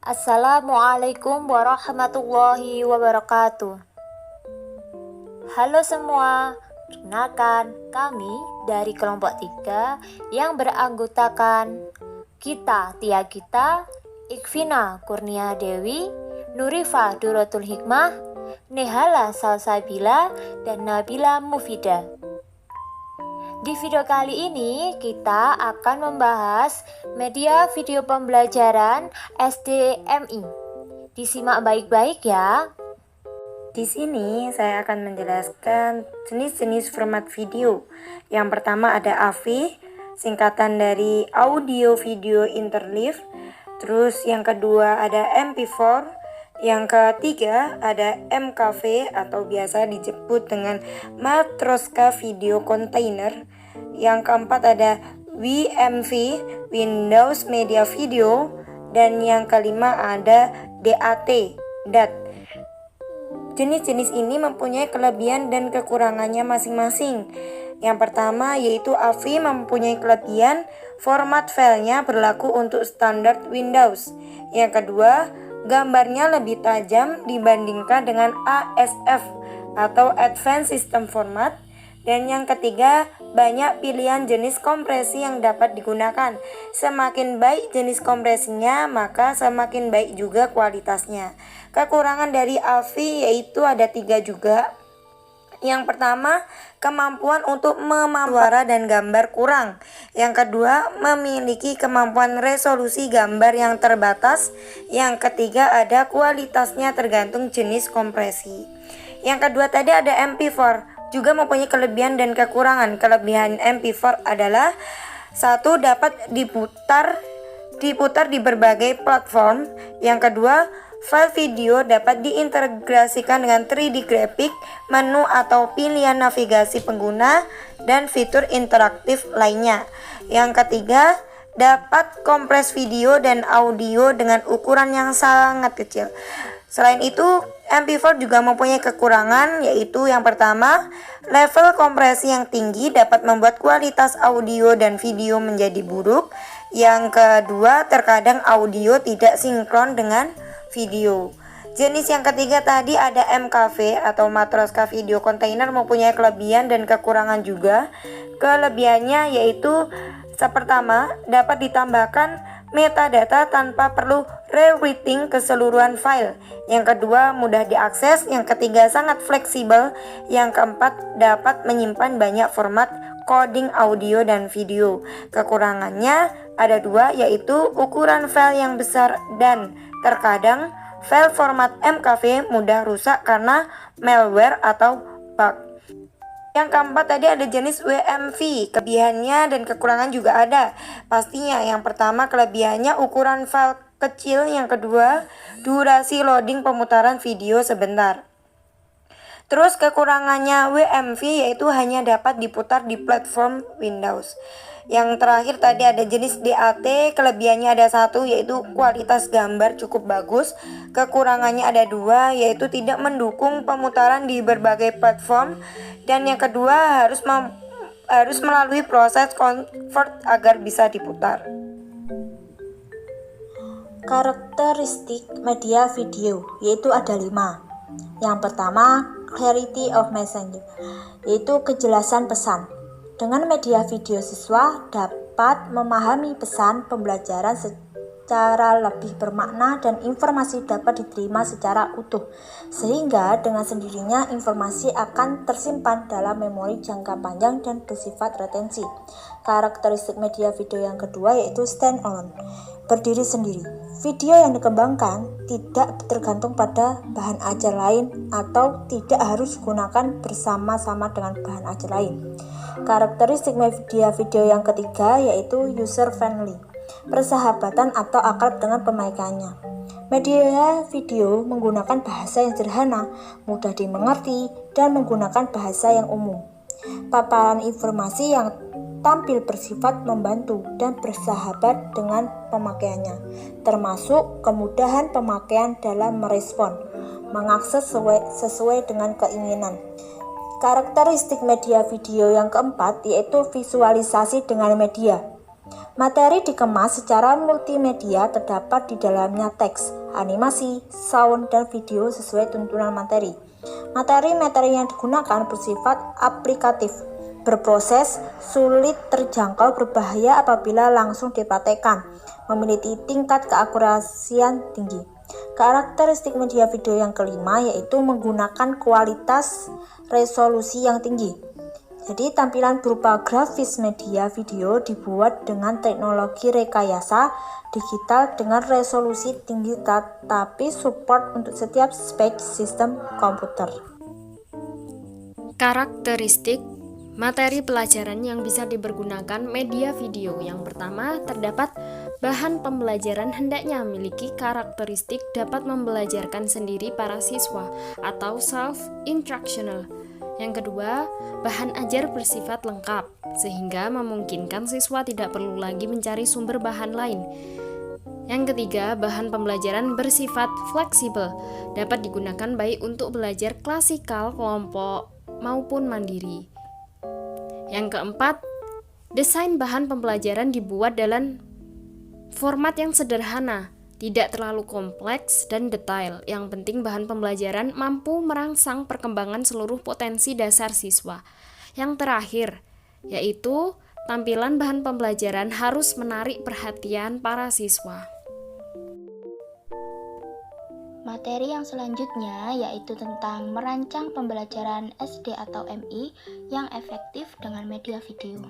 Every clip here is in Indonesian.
Assalamualaikum warahmatullahi wabarakatuh. Halo semua, perkenalkan kami dari kelompok 3 yang beranggotakan Tia Gita, Ikvina Kurnia Dewi, Nurifa Duratul Hikmah, Nehala Salsabila, dan Nabila Mufida. Di video kali ini kita akan membahas media video pembelajaran SDMI. Disimak baik-baik ya. Di sini saya akan menjelaskan jenis-jenis format video. Yang pertama ada AVI, singkatan dari Audio Video Interleave. Terus yang kedua ada MP4. Yang ketiga ada MKV atau biasa disebut dengan Matroska Video Container. Yang keempat ada WMV, Windows Media Video. Dan yang kelima ada DAT, DAT. Jenis-jenis ini mempunyai kelebihan dan kekurangannya masing-masing. Yang pertama yaitu AVI mempunyai kelebihan format filenya berlaku untuk standar Windows. Yang kedua, gambarnya lebih tajam dibandingkan dengan ASF atau Advanced System Format. Dan yang ketiga, banyak pilihan jenis kompresi yang dapat digunakan. Semakin baik jenis kompresinya, maka semakin baik juga kualitasnya. Kekurangan dari AVI yaitu ada 3 juga. Yang pertama, kemampuan untuk memahami suara dan gambar kurang. Yang kedua, memiliki kemampuan resolusi gambar yang terbatas. Yang ketiga, ada kualitasnya tergantung jenis kompresi. Yang kedua tadi ada MP4, juga mempunyai kelebihan dan kekurangan. Kelebihan MP4 adalah 1. Dapat diputar di berbagai platform. Yang kedua, file video dapat diintegrasikan dengan 3D graphic, menu atau pilihan navigasi pengguna, dan fitur interaktif lainnya. Yang ketiga, dapat kompres video dan audio dengan ukuran yang sangat kecil. Selain itu, MP4 juga mempunyai kekurangan, yaitu yang pertama, level kompresi yang tinggi dapat membuat kualitas audio dan video menjadi buruk. Yang kedua, terkadang audio tidak sinkron dengan video. Jenis yang ketiga tadi ada MKV atau Matroska Video Container, mempunyai kelebihan dan kekurangan juga. Kelebihannya yaitu pertama, dapat ditambahkan metadata tanpa perlu rewriting keseluruhan file. Yang kedua, mudah diakses. Yang ketiga, sangat fleksibel. Yang keempat, dapat menyimpan banyak format coding audio dan video. Kekurangannya ada 2, yaitu ukuran file yang besar dan terkadang file format MKV mudah rusak karena malware atau bug. Yang keempat tadi ada jenis WMV, kelebihannya dan kekurangan juga ada. Pastinya yang pertama kelebihannya ukuran file kecil, yang kedua durasi loading pemutaran video sebentar. Terus kekurangannya WMV yaitu hanya dapat diputar di platform Windows. Yang terakhir tadi ada jenis DAT, kelebihannya ada 1 yaitu kualitas gambar cukup bagus. Kekurangannya ada 2 yaitu tidak mendukung pemutaran di berbagai platform. Dan yang kedua harus melalui proses convert agar bisa diputar. Karakteristik media video yaitu ada 5. Yang pertama, clarity of message, yaitu kejelasan pesan. Dengan media video, siswa dapat memahami pesan pembelajaran secara lebih bermakna dan informasi dapat diterima secara utuh, sehingga dengan sendirinya informasi akan tersimpan dalam memori jangka panjang dan bersifat retensi. Karakteristik media video yang kedua yaitu stand alone, berdiri sendiri. Video yang dikembangkan tidak tergantung pada bahan ajar lain atau tidak harus digunakan bersama-sama dengan bahan ajar lain. Karakteristik media video yang ketiga yaitu user friendly, persahabatan atau akrab dengan pemakaiannya. Media video menggunakan bahasa yang sederhana, mudah dimengerti, dan menggunakan bahasa yang umum. Paparan informasi yang tampil bersifat membantu dan bersahabat dengan pemakaiannya, termasuk kemudahan pemakaian dalam merespon, mengakses sesuai dengan keinginan. Karakteristik media video yang keempat yaitu visualisasi dengan media. Materi dikemas secara multimedia, terdapat di dalamnya teks, animasi, sound, dan video sesuai tuntunan materi. Materi-materi yang digunakan bersifat aplikatif, berproses, sulit terjangkau, berbahaya apabila langsung dipraktekkan, memiliki tingkat keakurasian tinggi. Karakteristik media video yang kelima yaitu menggunakan kualitas resolusi yang tinggi. Jadi tampilan berupa grafis media video dibuat dengan teknologi rekayasa digital dengan resolusi tinggi tetapi support untuk setiap spek sistem komputer. Karakteristik materi pelajaran yang bisa dipergunakan media video. Yang pertama, terdapat bahan pembelajaran hendaknya memiliki karakteristik dapat membelajarkan sendiri para siswa atau self-instructional. Yang kedua, bahan ajar bersifat lengkap, sehingga memungkinkan siswa tidak perlu lagi mencari sumber bahan lain. Yang ketiga, bahan pembelajaran bersifat fleksibel, dapat digunakan baik untuk belajar klasikal, kelompok, maupun mandiri. Yang keempat, desain bahan pembelajaran dibuat dalam format yang sederhana, tidak terlalu kompleks dan detail. Yang penting bahan pembelajaran mampu merangsang perkembangan seluruh potensi dasar siswa. Yang terakhir, yaitu tampilan bahan pembelajaran harus menarik perhatian para siswa. Materi yang selanjutnya yaitu tentang merancang pembelajaran SD atau MI yang efektif dengan media video.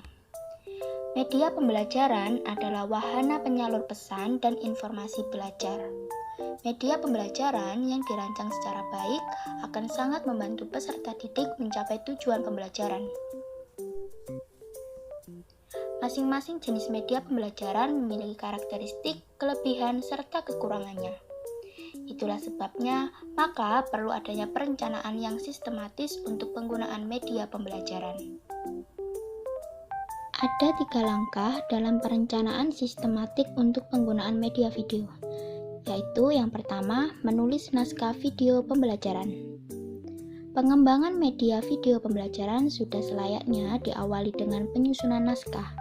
Media pembelajaran adalah wahana penyalur pesan dan informasi belajar. Media pembelajaran yang dirancang secara baik akan sangat membantu peserta didik mencapai tujuan pembelajaran. Masing-masing jenis media pembelajaran memiliki karakteristik, kelebihan, serta kekurangannya. Itulah sebabnya, maka perlu adanya perencanaan yang sistematis untuk penggunaan media pembelajaran. Ada 3 langkah dalam perencanaan sistematik untuk penggunaan media video, yaitu yang pertama, menulis naskah video pembelajaran. Pengembangan media video pembelajaran sudah selayaknya diawali dengan penyusunan naskah.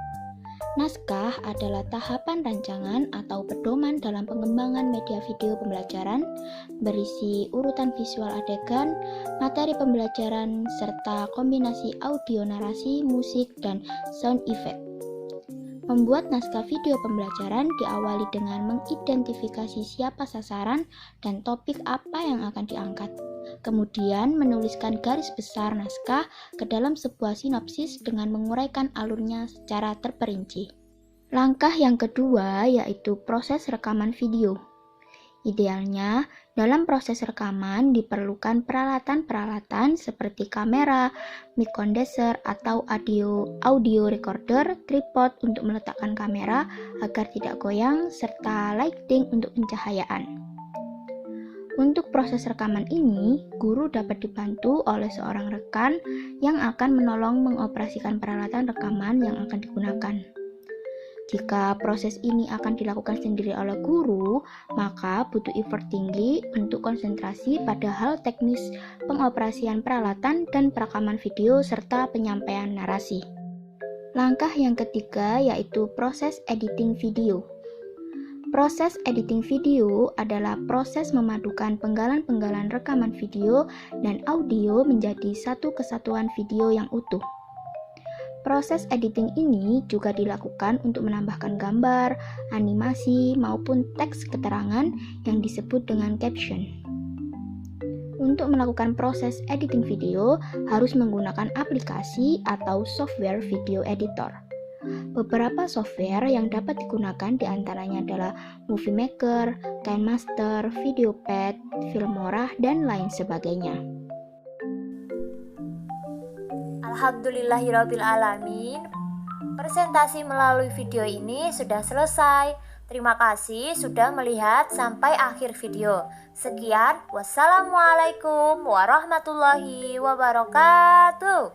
Naskah adalah tahapan rancangan atau pedoman dalam pengembangan media video pembelajaran, berisi urutan visual adegan, materi pembelajaran, serta kombinasi audio narasi, musik, dan sound effect. Membuat naskah video pembelajaran diawali dengan mengidentifikasi siapa sasaran dan topik apa yang akan diangkat. Kemudian menuliskan garis besar naskah ke dalam sebuah sinopsis dengan menguraikan alurnya secara terperinci. Langkah yang kedua yaitu proses rekaman video. Idealnya, dalam proses rekaman diperlukan peralatan-peralatan seperti kamera, mic condenser, atau audio recorder, tripod untuk meletakkan kamera agar tidak goyang, serta lighting untuk pencahayaan. Untuk proses rekaman ini, guru dapat dibantu oleh seorang rekan yang akan menolong mengoperasikan peralatan rekaman yang akan digunakan. Jika proses ini akan dilakukan sendiri oleh guru, maka butuh effort tinggi untuk konsentrasi pada hal teknis pengoperasian peralatan dan perekaman video serta penyampaian narasi. Langkah yang ketiga yaitu proses editing video. Proses editing video adalah proses memadukan penggalan-penggalan rekaman video dan audio menjadi satu kesatuan video yang utuh. Proses editing ini juga dilakukan untuk menambahkan gambar, animasi, maupun teks keterangan yang disebut dengan caption. Untuk melakukan proses editing video, harus menggunakan aplikasi atau software video editor. Beberapa software yang dapat digunakan diantaranya adalah Movie Maker, KineMaster, Videopad, Filmora, dan lain sebagainya. Alhamdulillahirrabbilalamin. Presentasi melalui video ini sudah selesai. Terima kasih sudah melihat sampai akhir video. Sekian, wassalamualaikum warahmatullahi wabarakatuh.